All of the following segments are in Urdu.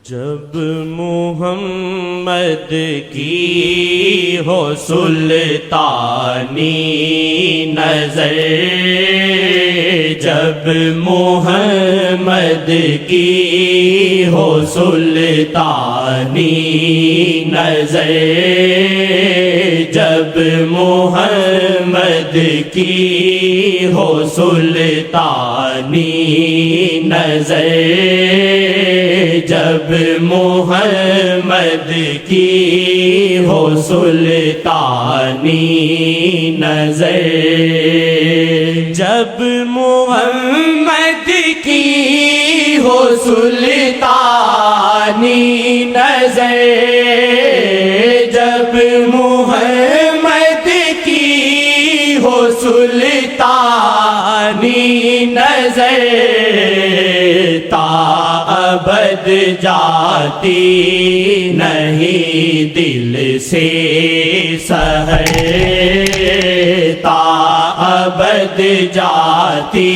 جب محمد کی ہو سلطانی نظر، جب محمد کی ہو سلطانی نظر، جب محمد کی ہو سلطانی نظر، جب محمد کی ہو سلطانی نظر، جب محمد کی ہو سلطانی نظر، جب محمد کی ہو سلطانی نظر، ابد جاتی نہیں دل سے سحر، ابد جاتی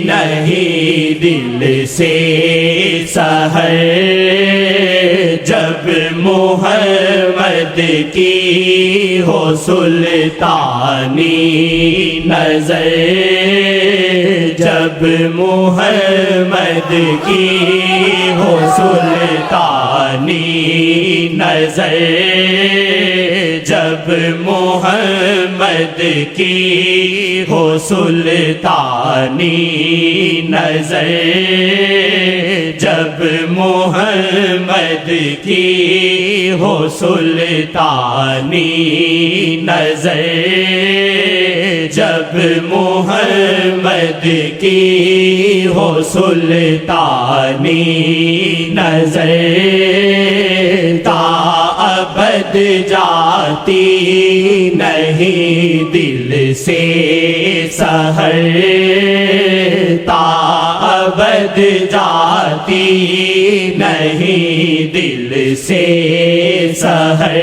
نہیں دل سے سحر، جب محمد کی ہو سلطانی نظر، جب محمد کی ہو سلطانی نظر، جب محمد کی ہو سلطانی نظر، جب محمد کی ہو سلطانی نظر، جب محمد کی ہو سلطانی نظر، ابد جاتی نہیں دل سے سحر، ابد جاتی نہیں دل سے سحر،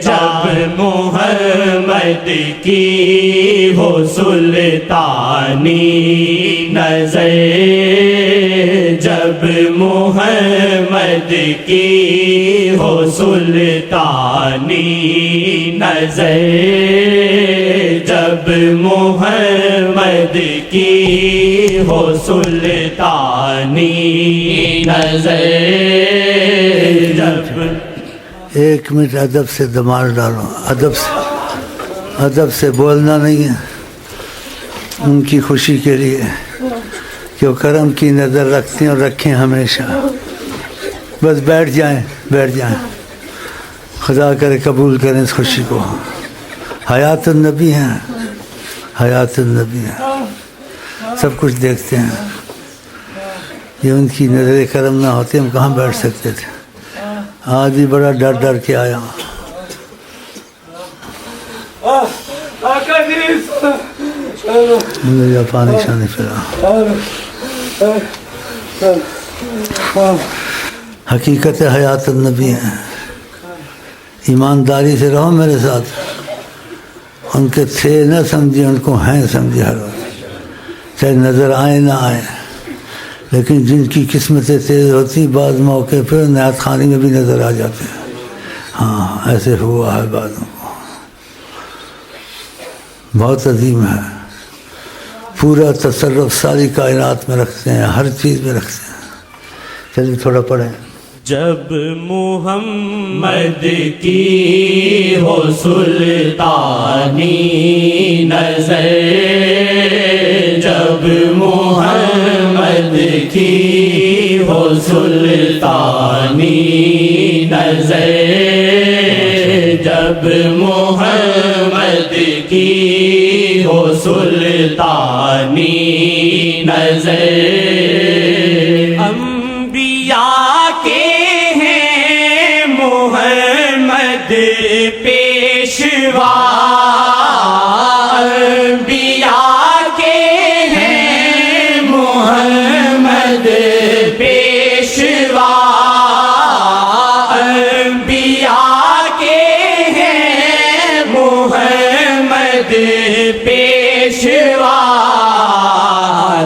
جب محمد کی ہو سلطانی نظر، جب محمد کی ہو سلطانی نظر، جب محمد کی ہو سلطانی نظر، جب ایک منٹ ادب سے دماغ ڈالو، ادب سے بولنا نہیں ہے، ان کی خوشی کے لیے کہ وہ کرم کی نظر رکھتے ہیں اور رکھیں ہمیشہ۔ بس بیٹھ جائیں، خدا کرے قبول کریں اس خوشی کو۔ حیات النبی ہیں، حیات النبی ہیں، سب کچھ دیکھتے ہیں۔ یہ ان کی نظر کرم نہ ہوتے ہم کہاں بیٹھ سکتے تھے۔ آج بھی بڑا ڈر کے آیا ہوں۔ پانی شانی پھرا، حقیقت حیات النبی ہے۔ ایمانداری سے رہو میرے ساتھ، ان کے تھے نہ سمجھے، ان کو ہیں سمجھے ہر وقت، چاہے نظر آئے نہ آئے۔ لیکن جن کی قسمتیں تیز ہوتی بعض موقع پہ نعت خوانی میں بھی نظر آ جاتے ہیں۔ ہاں ایسے ہوا ہے بعضوں کو، بہت عظیم ہے، پورا تصرف ساری کائنات میں رکھتے ہیں، ہر چیز میں رکھتے ہیں۔ چلیے تھوڑا پڑھیں۔ جب محمد کی ہو سلطانی نظر، جب محمد کی ہو سلطانی نظر، جب محمد کی ہو سلطانی نظر، انبیاء کے ہیں محمد پیشوا، انبیاء کے ہیں محمد پیشوا، انبیاء کے ہیں محمد پیشوا،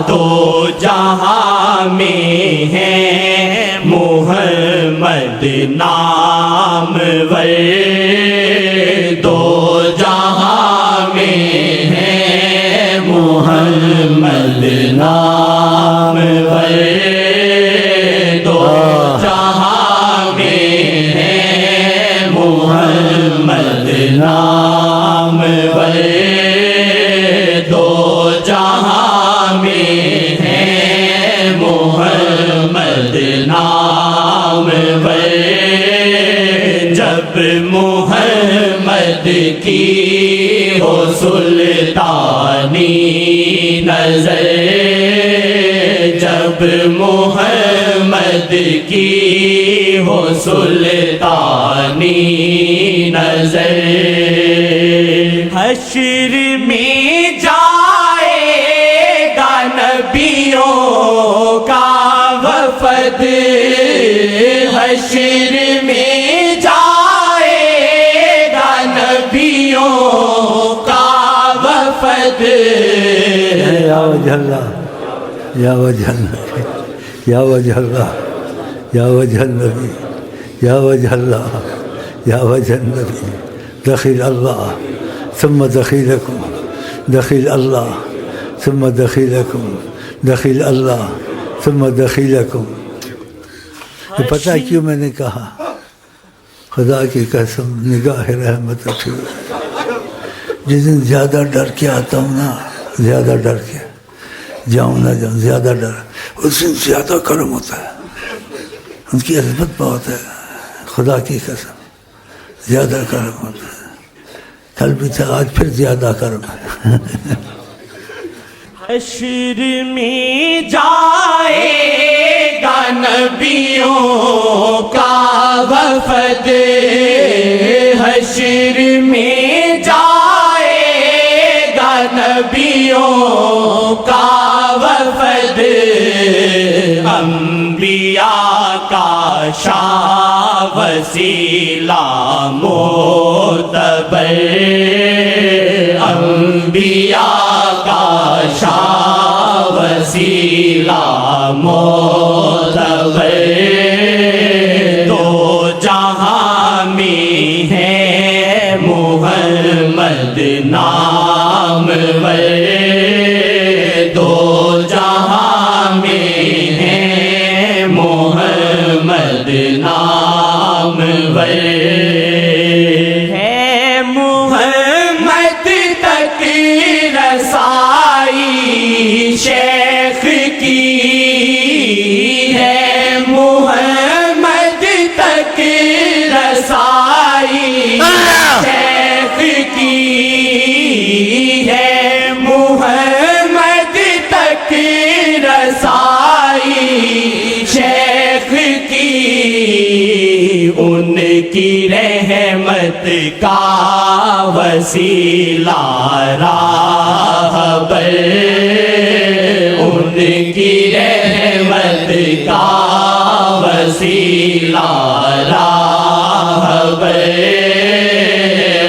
دو جہاں میں ہیں محمد نامور دو جہاں میں ہے محمد نامور دو جہاں میں ہے محمد نامور دو جہاں میں ہے محمد نامور جب محمد کی ہو سلطانی نظر جب محمد کی ہو سلطانی نظر حشر میں جائے گا نبیوں کا وفد حشر میں جائے گا نبیوں کا وفد یا وجہ اللہ یا وجہ النبی یا وجہ اللہ یا وجہ النبی یا وجہ اللہ یا وجہ النبی دخل اللہ ثم دخیلکم دخل اللہ ثم دخیلکم دخل اللہ ثم دخیلکم یہ پتہ کیوں میں نے کہا خدا کی قسم نگاہ رحمت اٹھی جس دن زیادہ ڈر کے آتا ہوں نا زیادہ ڈر کے جاؤں نہ جاؤں زیادہ ڈر اس دن زیادہ کرم ہوتا ہے ان کی عظمت بہت ہے خدا کی قسم زیادہ کرم ہوتا ہے کل بھی تھا آج پھر زیادہ کرم ہے حشر میں جائے گا نبیوں کا وفد حشر میں جائے گا نبیوں کا وفد انبیاء کا شاہ وسیلہ معتبر انبیاء کا شاہ وسیلہ معتبر دو جہاں میں ہے محمد نامور دو جہاں میں ہے محمد نامور ہے محمد تک رسائی شیخ کی ہے محمد تک رسائی شیخ کی ہے محمد تک رسائی شیخ کی ان کی رحمت کا وسیلہ راہبر ان کی رحمت کا وسیلہ راہبر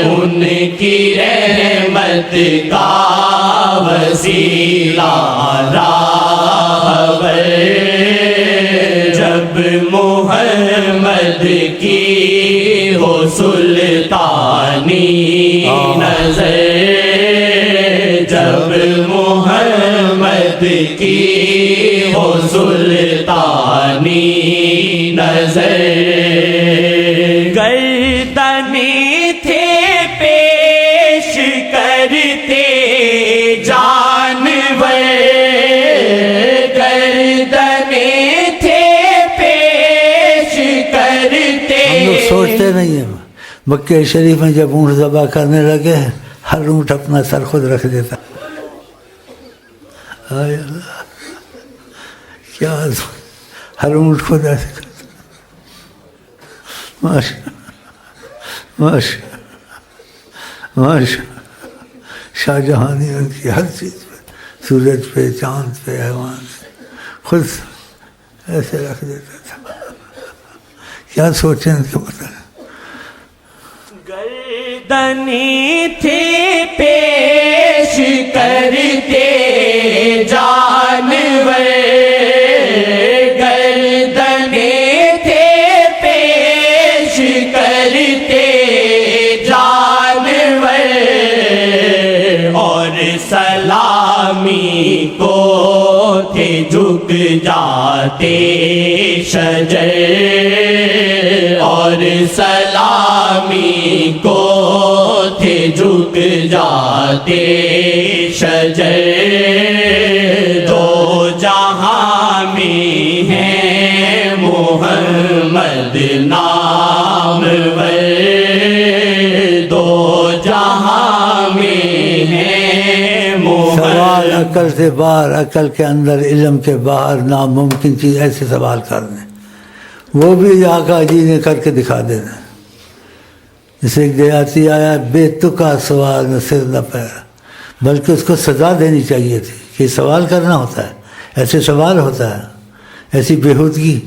ان کی رحمت کا وسیلہ راہبر جب محمد کی ہو سلطانی نظر جب محمد کی ہو سلطانی نظر گردنیں تھے پیش کرتے جانور گردنیں تھے پیش کرتے ہم لوگ سوچتے نہیں ہیں مکہ شریف میں جب اونٹ ذبح کرنے لگے ہر اونٹ اپنا سر خود رکھ دیتا آئے اللہ کیا ہر اونٹ خود ایسے کرتا ماشاء ماشاء ماشاء شاہ جہانی ان کی ہر چیز پہ سورج پہ چاند پہ حیوان پہ خود ایسے رکھ دیتا تھا کیا سوچیں ان کے مطلب گردنیں تھے پیش کرتے جانور گردنیں شجر اور سلامی کو تھے جھک جاتے شجر دو جہاں میں ہے محمد نامور دو جہاں میں ہے سوال محمد عقل سے باہر، عقل کے اندر، علم کے باہر ناممکن چیز ایسے سوال کرنے، وہ بھی آقا جی نے کر کے دکھا دینا. جسے ایک دیہاتی آیا بے تکا سوال نہ سر نہ پیر، بلکہ اس کو سزا دینی چاہیے تھی کہ سوال کرنا ہوتا ہے، ایسے سوال ہوتا ہے، ایسی بےہودگی.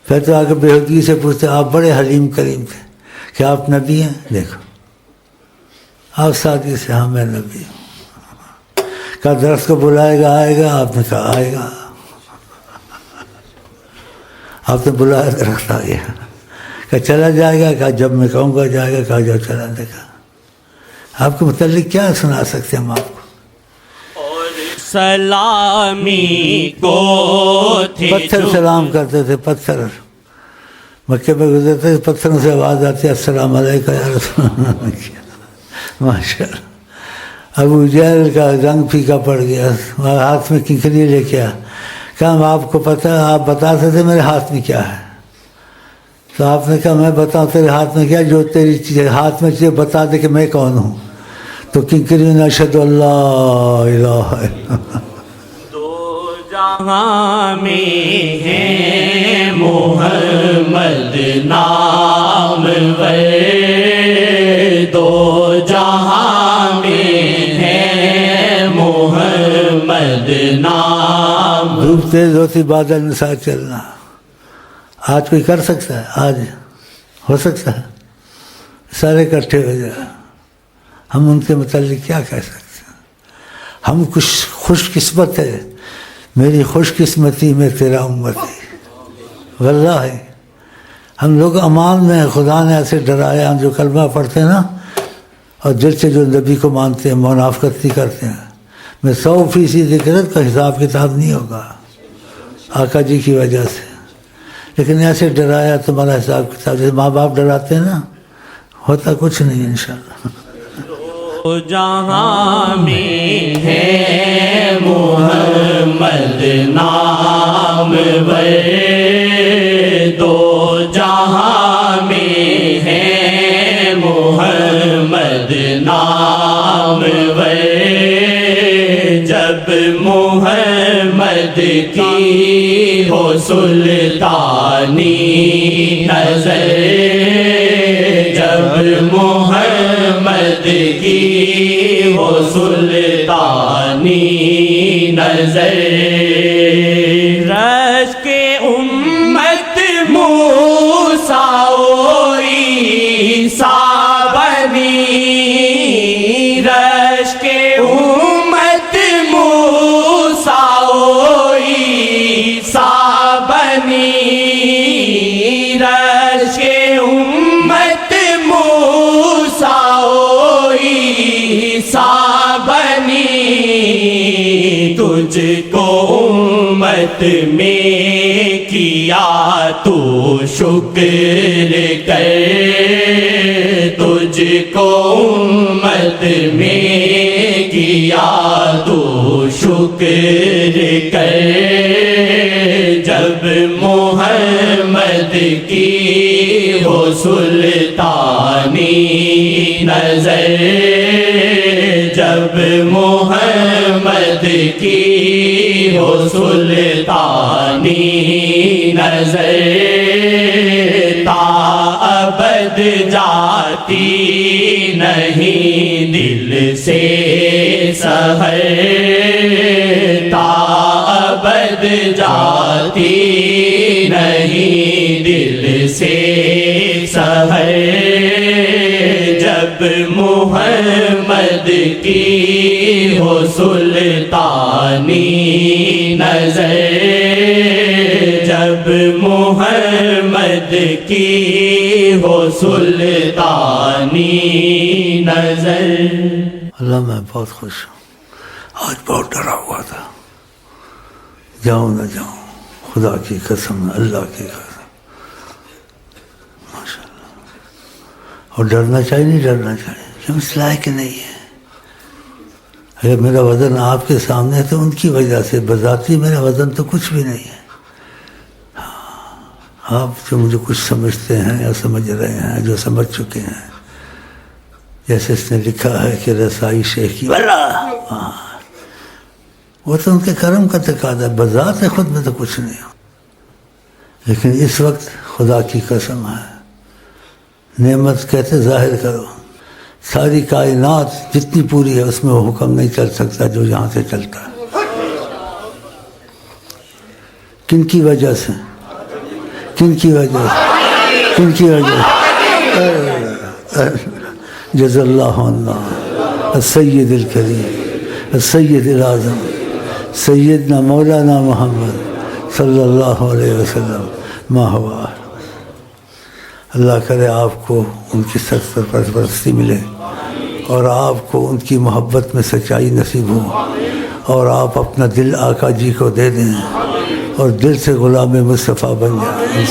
پھر تو آ کے بےہودگی سے پوچھتے آپ بڑے حلیم کریم تھے، کیا آپ نبی ہیں؟ دیکھو آپ سادگی سے ہاں میں نبی ہوں. کہا درخت کو بلائے گا آئے گا؟ آپ نے کہا آئے گا. آپ نے بلایا درخت آ گیا. کہا چلا جائے گا؟ کہا جب میں کہوں گا جائے گا. کہا جب چلا دے گا. آپ کے متعلق کیا سنا سکتے ہیں ہم آپ کو؟ سلامی کو تھے پتھر سلام کرتے تھے، پتھر مکے میں گزرتے تھے، پتھروں سے آواز آتی ہے السلام علیکم یا رسول اللہ. ماشاء اللہ. ابو جہل کا رنگ پھیکا پڑ گیا، ہاتھ میں کنکری لے کے آیا. کہا آپ کو پتہ، آپ بتا سکتے میرے ہاتھ میں کیا ہے؟ تو آپ نے کہا میں بتاؤں تیرے ہاتھ میں کیا؟ جو تیری چیز ہاتھ میں چیز بتا دے کہ میں کون ہوں. تو کنکری نے اشہد اللہ الہ الا اللہ. دو جہاں میں ہے محمد نامور دو جہاں میں ہے محمد نام. دھوپ تیز ہوتی بادل میں ساتھ چلنا آج کوئی کر سکتا ہے؟ آج ہو سکتا ہے؟ سارے اکٹھے ہو جائے. ہم ان کے متعلق کیا کہہ سکتے ہیں؟ ہم کچھ خوش قسمت ہے. میری خوش قسمتی میں تیرا امتی. واللہ ہم لوگ امان میں ہیں. خدا نے ایسے ڈرایا. ہم جو کلمہ پڑھتے ہیں نا اور دل سے جو نبی کو مانتے ہیں، منافقت نہیں کرتے ہیں، میں 100% ذکرت کا حساب کتاب نہیں ہوگا آقا جی کی وجہ سے. لیکن ایسے ڈرایا تمہارا حساب کتاب، جیسے ماں باپ ڈراتے ہیں نا، ہوتا کچھ نہیں انشاءاللہ. دو جہاں میں ہے محمد نامور دو جہاں میں ہے محمد نامور جب محمد کی ہو سلطانی نظر جب محمد کی ہو سلطانی نظر رش کے امت موسیٰ و عیسیٰ بنی رش کے امت موسیٰ و عیسیٰ بنی رش کے امت موسیٰ و عیسیٰ بنی تجھ کو امت میں کیا تو شکر کر تجھ کو امت میں کیا تو شکر کر جب محمد کی ہو سلطانی نظر جب محمد کی ہو سلطانی نظر تا ابد جاتی نہیں دل سے سحر تا ابد جاتی نہیں دل سے سحر جب محمد کی ہو سلطانی نظر جب محمد کی ہو سلطانی نظر. اللہ میں بہت خوش ہوں. آج بہت ڈرا ہوا تھا، جاؤں نہ جاؤں. خدا کی قسم، اللہ کی قسم، ماشاء اللہ۔ اور ڈرنا چاہیے، نہیں ڈرنا چاہیے، ہم اس لائق نہیں ہے۔ اگر میرا وزن آپ کے سامنے ہے تو ان کی وجہ سے، بذاتی میرا وزن تو کچھ بھی نہیں ہے۔ آپ جو مجھے کچھ سمجھتے ہیں یا سمجھ رہے ہیں، جو سمجھ چکے ہیں، جیسے اس نے لکھا ہے کہ رسائی شیخ کی ہاں، وہ تو ان کے کرم کا تقاضا ہے، بذات خود میں تو کچھ نہیں ہو۔ لیکن اس وقت خدا کی قسم ہے، نعمت کہتے ظاہر کرو، ساری کائنات جتنی پوری ہے اس میں وہ حکم نہیں چل سکتا جو یہاں سے چلتا ہے۔ کن کی وجہ سے؟ کن کی وجہ سے؟ کن کی وجہ سے؟ جزا اللہ عنا السید الکریم السید الاعظم سیدنا مولانا محمد صلی اللہ علیہ وسلم ما ہوا۔ اللہ کرے آپ کو ان کی سخت سرپرستی ملے، اور آپ کو ان کی محبت میں سچائی نصیب ہو، اور آپ اپنا دل آقا جی کو دے دیں اور دل سے غلام مصطفیٰ بن جائیں۔